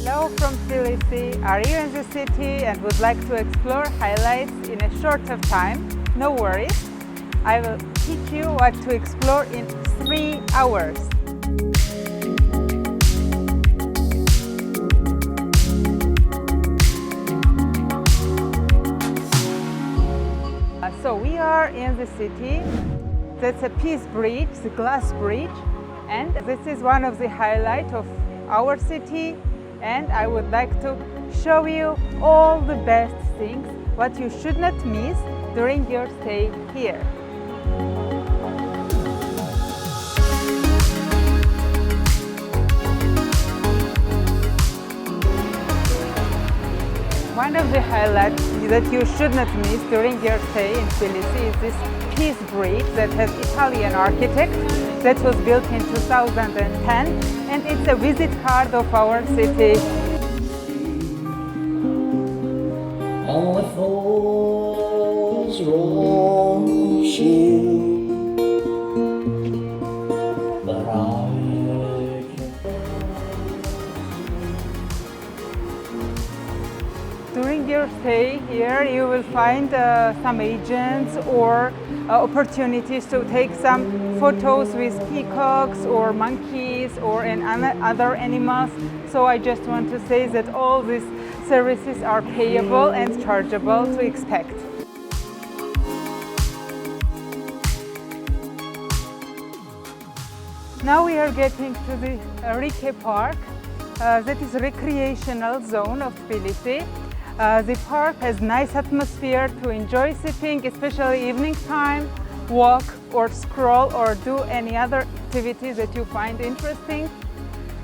Hello from Tbilisi. Are you in the city and would like to explore highlights in a short of time? No worries. I will teach you what to explore in 3 hours. So we are in the city. That's a peace bridge, the glass bridge, and this is one of the highlights of our city. And I would like to show you all the best things, what you should not miss during your stay here. One of the highlights that you should not miss during your stay in Tbilisi is this peace bridge that has Italian architect that was built in 2010, and it's a visit card of our city. On the falls rushing, but During your stay here, you will find some agents or opportunities to take some photos with peacocks or monkeys or other animals. So I just want to say that all these services are payable and chargeable to expect. Now we are getting to the Rike Park. That is a recreational zone of Tbilisi. The park has nice atmosphere to enjoy sitting, especially evening time, walk or scroll or do any other activities that you find interesting,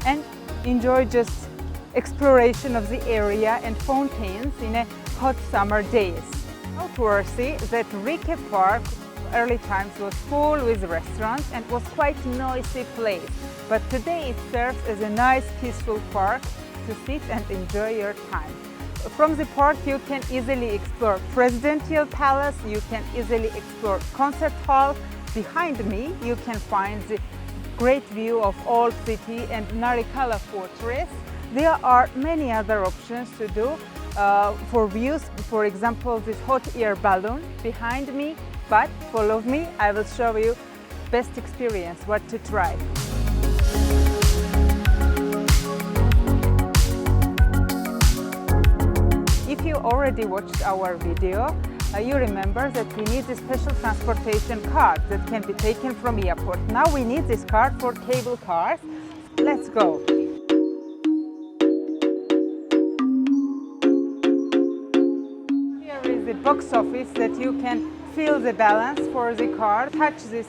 and enjoy just exploration of the area and fountains in a hot summer days. Noteworthy that Rike Park early times was full with restaurants and was quite a noisy place, but today it serves as a nice peaceful park to sit and enjoy your time. From the park you can easily explore Presidential Palace, you can easily explore Concert Hall. Behind me you can find the great view of Old City and Narikala Fortress. There are many other options to do for views, for example this hot air balloon behind me, but follow me, I will show you best experience, what to try. If you already watched our video, you remember that we need a special transportation card that can be taken from airport. Now we need this card for cable cars. Let's go. Here is the box office that you can feel the balance for the car. Touch this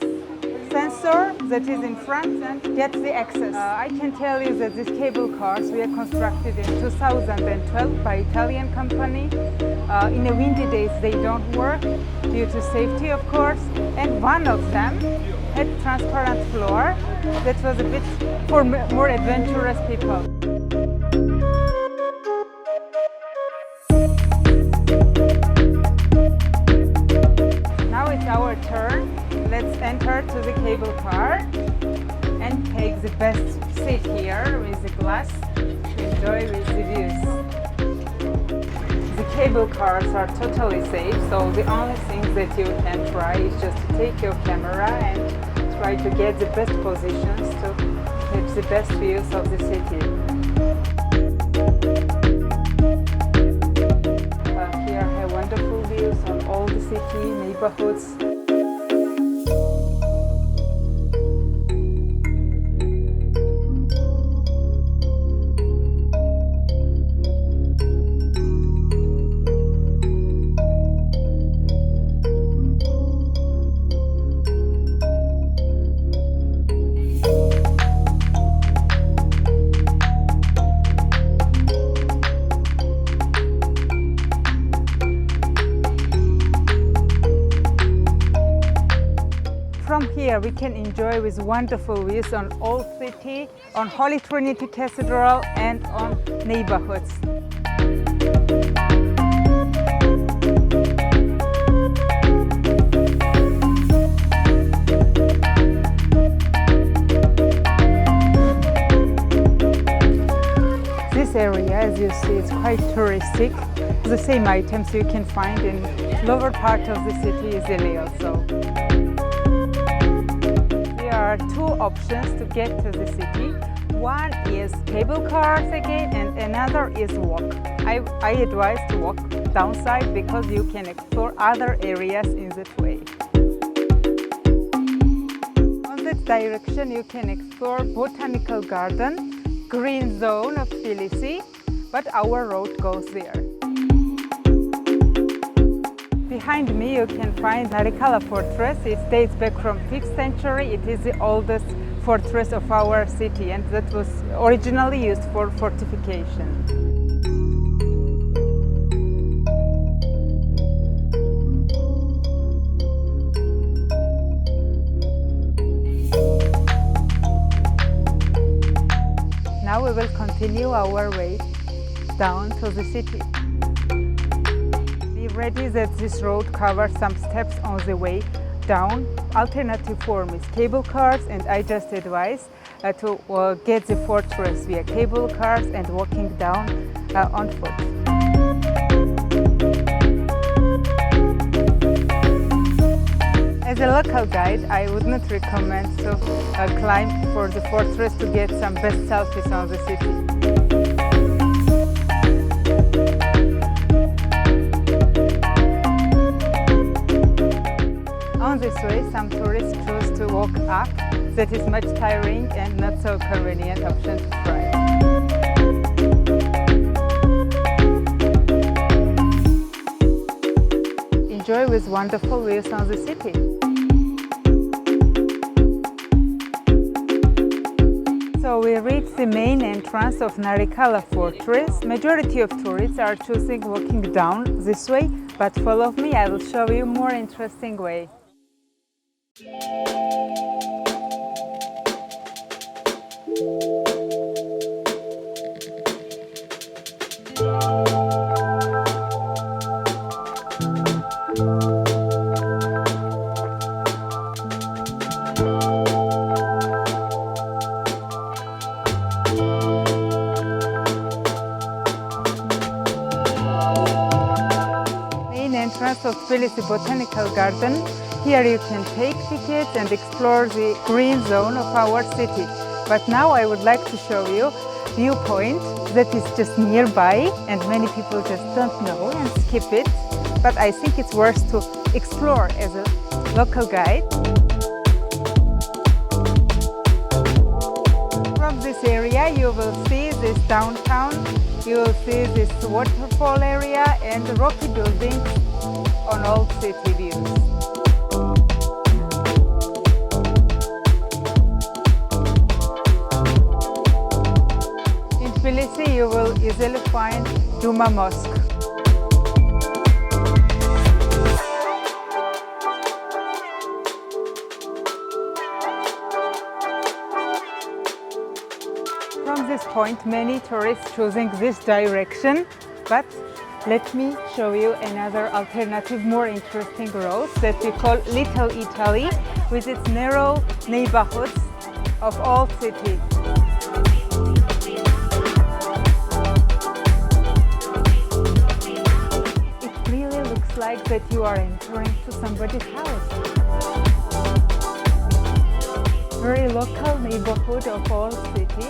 sensor that is in front and get the access. I can tell you that these cable cars were constructed in 2012 by Italian company. In a windy days they don't work due to safety, of course, and one of them had transparent floor that was a bit for more adventurous people. Now it's our turn. Let's enter to the cable car and take the best seat here with the glass to enjoy with the views. The cable cars are totally safe, so the only thing that you can try is just to take your camera and try to get the best positions to get the best views of the city. Here are wonderful views on all the city neighborhoods. From here we can enjoy with wonderful views on Old City, on Holy Trinity Cathedral and on neighborhoods. This area, as you see, is quite touristic. The same items you can find in lower part of the city easily also. There are two options to get to the city. One is cable cars again, and another is walk. I advise to walk downside because you can explore other areas in that way. On that direction, you can explore Botanical Garden, green zone of Tbilisi, but our road goes there. Behind me you can find Narikala Fortress. It dates back from 5th century. It is the oldest fortress of our city, and that was originally used for fortification. Now we will continue our way down to the city. Be ready that this road covers some steps on the way down. Alternative form is cable cars, and I just advise to get the fortress via cable cars and walking down on foot. As a local guide, I would not recommend to climb for the fortress to get some best selfies on the city. On this way, some tourists choose to walk up. That is much tiring and not so convenient option to try. Enjoy with wonderful views on the city. So we reached the main entrance of Narikala Fortress. Majority of tourists are choosing walking down this way, but follow me, I will show you more interesting way. Entrance of Tbilisi Botanical Garden. Here you can take tickets and explore the green zone of our city. But now I would like to show you viewpoint that is just nearby, and many people just don't know and skip it. But I think it's worth to explore as a local guide. From this area you will see this downtown, you will see this waterfall area and rocky buildings on old city views. In Tbilisi you will easily find Juma Mosque. From this point, many tourists choosing this direction, but let me show you another alternative, more interesting road that we call Little Italy, with its narrow neighborhoods of old city. It really looks like that you are entering to somebody's house. Very local neighborhood of old city.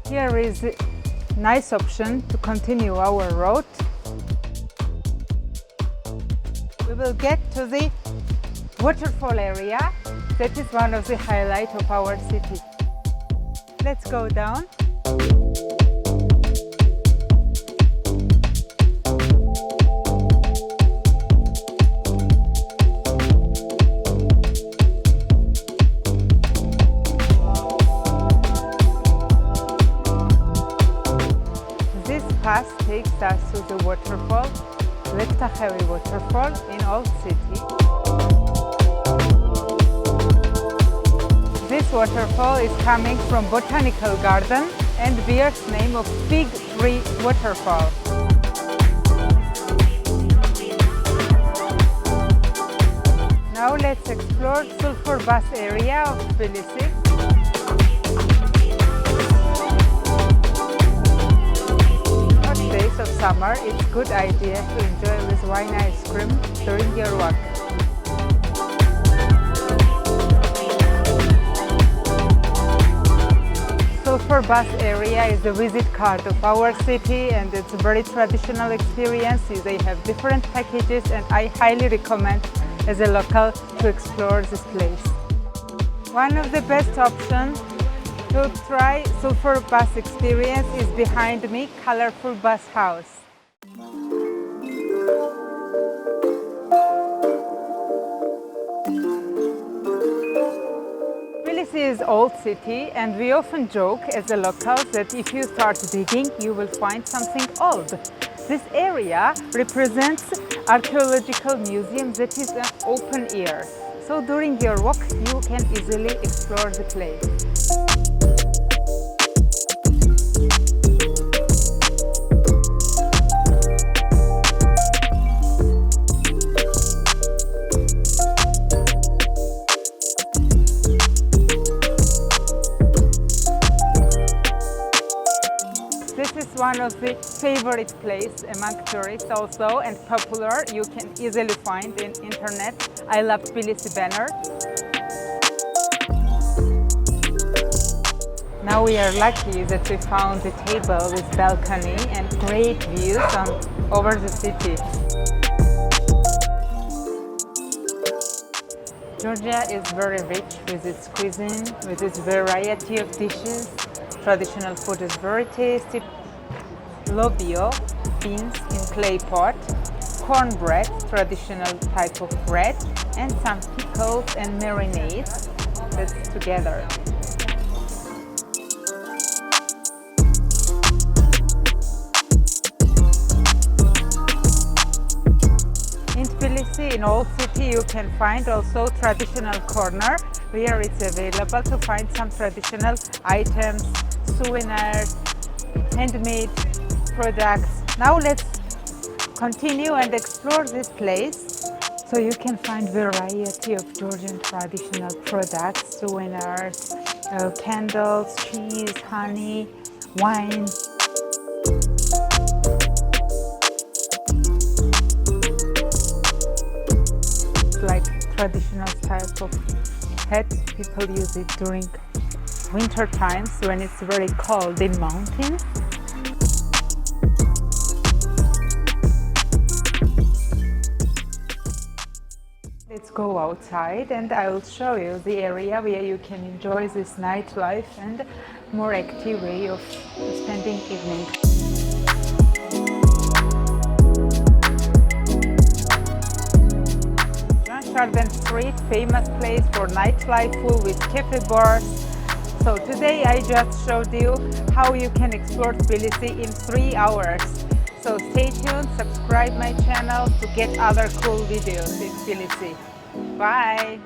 Here is a nice option to continue our road. We will get to the waterfall area. That is one of the highlights of our city. Let's go down. Path takes us to the waterfall, Itinerary waterfall in Old City. This waterfall is coming from Botanical Garden and bears the name of Big free waterfall. Now let's explore Sulphur Bath area of Tbilisi. Hot days of summer, it's a good idea to enjoy with wine ice cream during your walk. Sulphur Bath area is a visit card of our city, and it's a very traditional experience. They have different packages, and I highly recommend as a local to explore this place. One of the best options to try Sulphur Bath experience is behind me, colorful bath house. Tbilisi is old city, and we often joke as a local that if you start digging, you will find something old. This area represents archaeological museum that is an open air. So during your walk, you can easily explore the place. This is one of the favorite places among tourists also, and popular. You can easily find in internet I love Tbilisi banner. Now we are lucky that we found a table with balcony and great views over the city. Georgia is very rich with its cuisine, with its variety of dishes. Traditional food is very tasty. Lobio, beans in clay pot, cornbread, traditional type of bread, and some pickles and marinades that's together. In Tbilisi, in Old City, you can find also traditional corner where it's available to find some traditional items, souvenirs, handmade products. Now let's continue and explore this place. So you can find variety of Georgian traditional products, souvenirs, candles, cheese, honey, wine. It's like traditional type of hat. People use it during winter times when it's very cold in mountains. Let's go outside and I will show you the area where you can enjoy this nightlife and more active way of spending evening. Garden Street, famous place for nightlife full with cafe bars. So today I just showed you how you can explore Tbilisi in 3 hours. So stay tuned, subscribe my channel to get other cool videos in Tbilisi. Bye!